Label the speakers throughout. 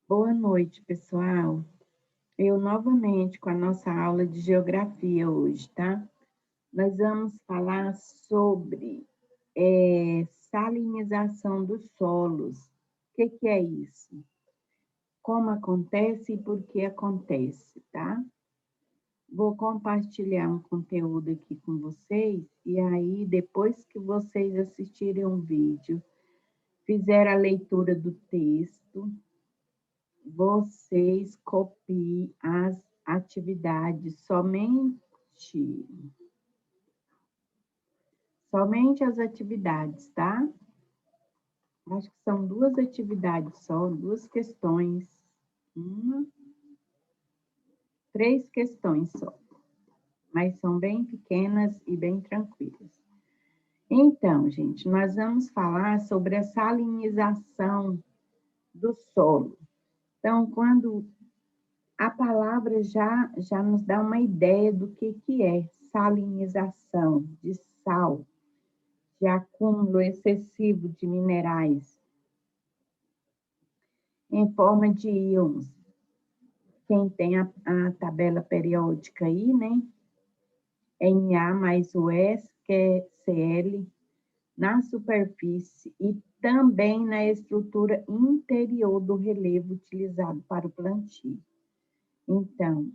Speaker 1: Boa noite, pessoal. Eu novamente com a nossa aula de geografia hoje, tá? Nós vamos falar sobre salinização dos solos. O que é isso? Como acontece e por que acontece, tá? Vou compartilhar um conteúdo aqui com vocês e aí, depois que vocês assistirem o vídeo, fizer a leitura do texto, vocês copiem as atividades, somente as atividades, tá? Acho que são duas atividades só, duas questões, uma, três questões só, mas são bem pequenas e bem tranquilas. Então, gente, nós vamos falar sobre a salinização do solo. Então, quando a palavra já nos dá uma ideia do que é salinização, de sal, de acúmulo excessivo de minerais em forma de íons. Quem tem a tabela periódica aí, né? Na mais o S, que é Cl, na superfície e também na estrutura interior do relevo utilizado para o plantio. Então,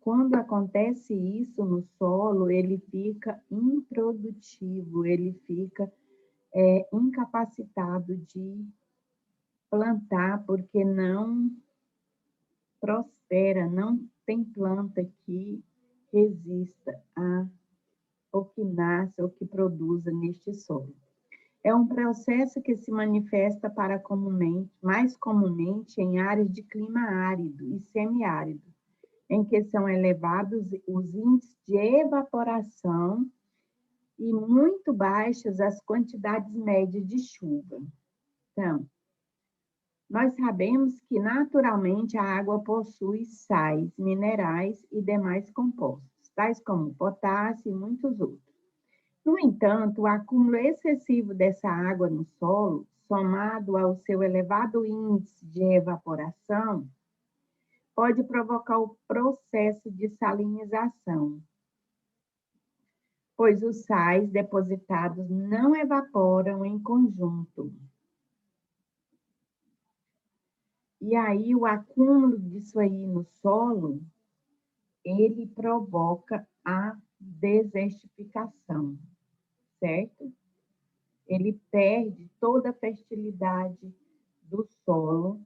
Speaker 1: quando acontece isso no solo, ele fica improdutivo, ele fica incapacitado de plantar, porque não prospera, não tem planta que resista ao que nasce, ou que produza neste solo. É um processo que se manifesta mais comumente em áreas de clima árido e semiárido, em que são elevados os índices de evaporação e muito baixas as quantidades médias de chuva. Então, nós sabemos que naturalmente a água possui sais, minerais e demais compostos, tais como potássio e muitos outros. No entanto, o acúmulo excessivo dessa água no solo, somado ao seu elevado índice de evaporação, pode provocar o processo de salinização, pois os sais depositados não evaporam em conjunto. E aí, o acúmulo disso aí no solo, ele provoca a desertificação, certo? Ele perde toda a fertilidade do solo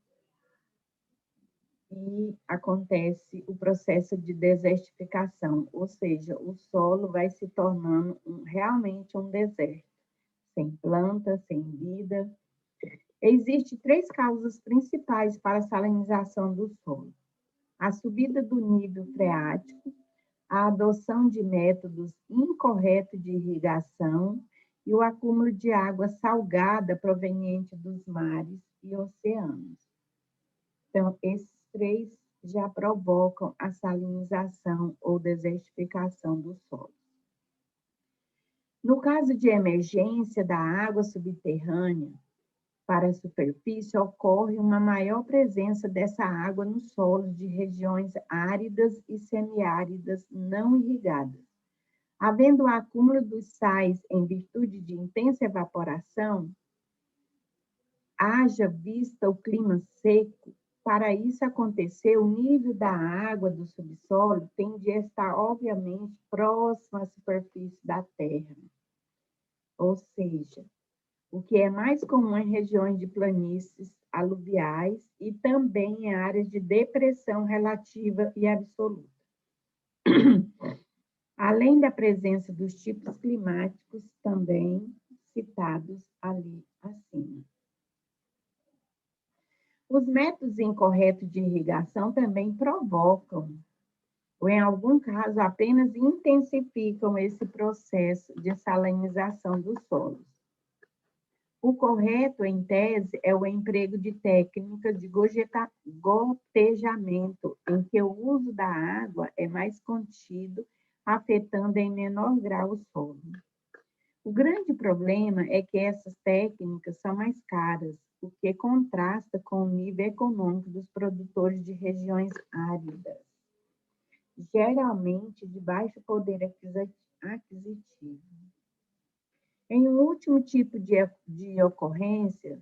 Speaker 1: e acontece o processo de desertificação, ou seja, o solo vai se tornando realmente um deserto, sem planta, sem vida. Existem três causas principais para a salinização do solo: a subida do nível freático, a adoção de métodos incorretos de irrigação e o acúmulo de água salgada proveniente dos mares e oceanos. Então, esses três já provocam a salinização ou desertificação do solo. No caso de emergência da água subterrânea para a superfície, ocorre uma maior presença dessa água nos solos de regiões áridas e semiáridas não irrigadas. Havendo o acúmulo dos sais em virtude de intensa evaporação, haja vista o clima seco, para isso acontecer, o nível da água do subsolo tem de estar, obviamente, próximo à superfície da terra. Ou seja, o que é mais comum em regiões de planícies aluviais e também em áreas de depressão relativa e absoluta. Além da presença dos tipos climáticos também citados ali acima. Os métodos incorretos de irrigação também provocam, ou em algum caso apenas intensificam esse processo de salinização dos solos. O correto, em tese, é o emprego de técnicas de gotejamento, em que o uso da água é mais contido, afetando em menor grau o solo. O grande problema é que essas técnicas são mais caras, o que contrasta com o nível econômico dos produtores de regiões áridas, geralmente de baixo poder aquisitivo. Em um último tipo de ocorrência,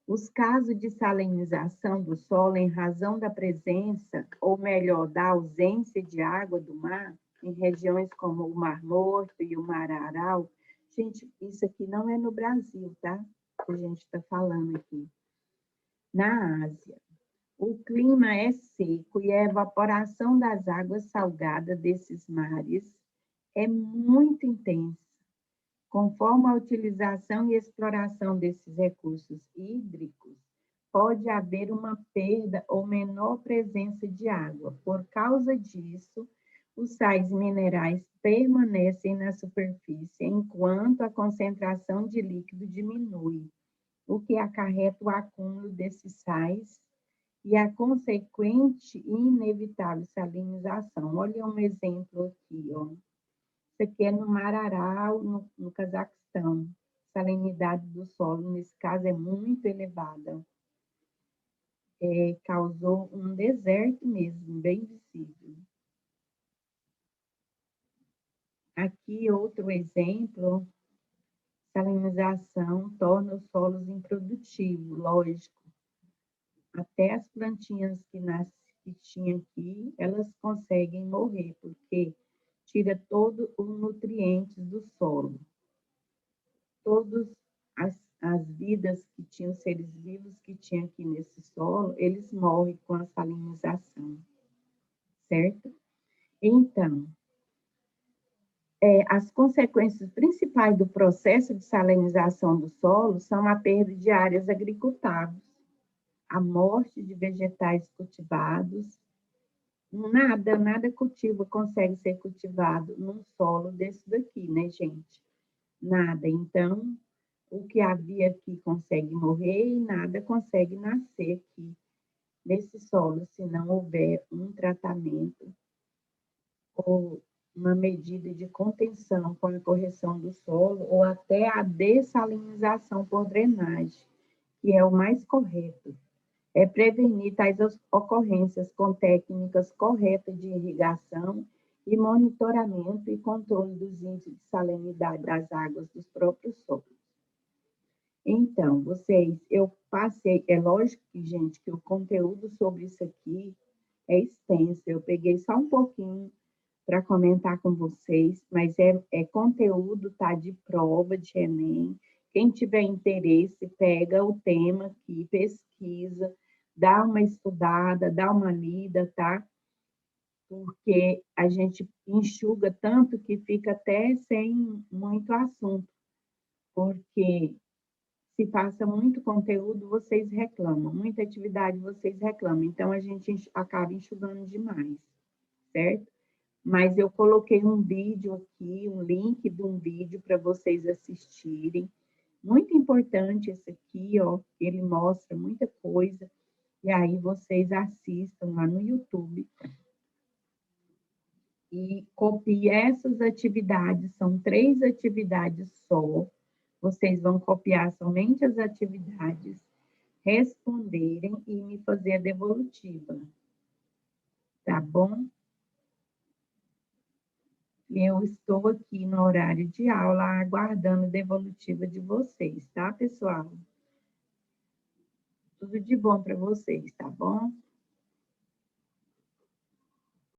Speaker 1: os casos de salinização do solo em razão da presença, ou melhor, da ausência de água do mar, em regiões como o Mar Morto e o Mar Aral. Gente, isso aqui não é no Brasil, tá? Que a gente está falando aqui. Na Ásia, o clima é seco e a evaporação das águas salgadas desses mares é muito intensa. Conforme a utilização e exploração desses recursos hídricos, pode haver uma perda ou menor presença de água. Por causa disso, os sais minerais permanecem na superfície, enquanto a concentração de líquido diminui, o que acarreta o acúmulo desses sais e a consequente e inevitável salinização. Olha um exemplo aqui, ó. Isso aqui é no Mar Aral, no Cazaquistão. A salinidade do solo, nesse caso, é muito elevada. Causou um deserto mesmo, bem visível. Aqui, outro exemplo, salinização torna os solos improdutivos, lógico. Até as plantinhas que tinha aqui, elas conseguem morrer, porque tira todos os nutrientes do solo. Todas as vidas que tinham, seres vivos que tinha aqui nesse solo, eles morrem com a salinização, certo? Então, as consequências principais do processo de salinização do solo são a perda de áreas agricultáveis, a morte de vegetais cultivados. Nada cultivo consegue ser cultivado num solo desse daqui, né, gente? Nada. Então, o que havia aqui consegue morrer e nada consegue nascer aqui nesse solo, se não houver um tratamento ou uma medida de contenção com a correção do solo ou até a dessalinização por drenagem, que é o mais correto. É prevenir tais ocorrências com técnicas corretas de irrigação e monitoramento e controle dos índices de salinidade das águas dos próprios solos. Então, eu passei, é lógico que, gente, que o conteúdo sobre isso aqui é extenso, eu peguei só um pouquinho para comentar com vocês, mas é conteúdo, tá, de prova de Enem. Quem tiver interesse, pega o tema aqui, pesquisa, dá uma estudada, dá uma lida, tá? Porque a gente enxuga tanto que fica até sem muito assunto, porque se passa muito conteúdo, vocês reclamam, muita atividade, vocês reclamam, então a gente acaba enxugando demais, certo? Mas eu coloquei um vídeo aqui, um link de um vídeo para vocês assistirem, muito importante esse aqui, ó, ele mostra muita coisa, e aí vocês assistam lá no YouTube e copiem essas atividades, são 3 atividades só, vocês vão copiar somente as atividades, responderem e me fazer a devolutiva, tá bom? Eu estou aqui no horário de aula, aguardando a devolutiva de vocês, tá, pessoal? Tudo de bom para vocês, tá bom?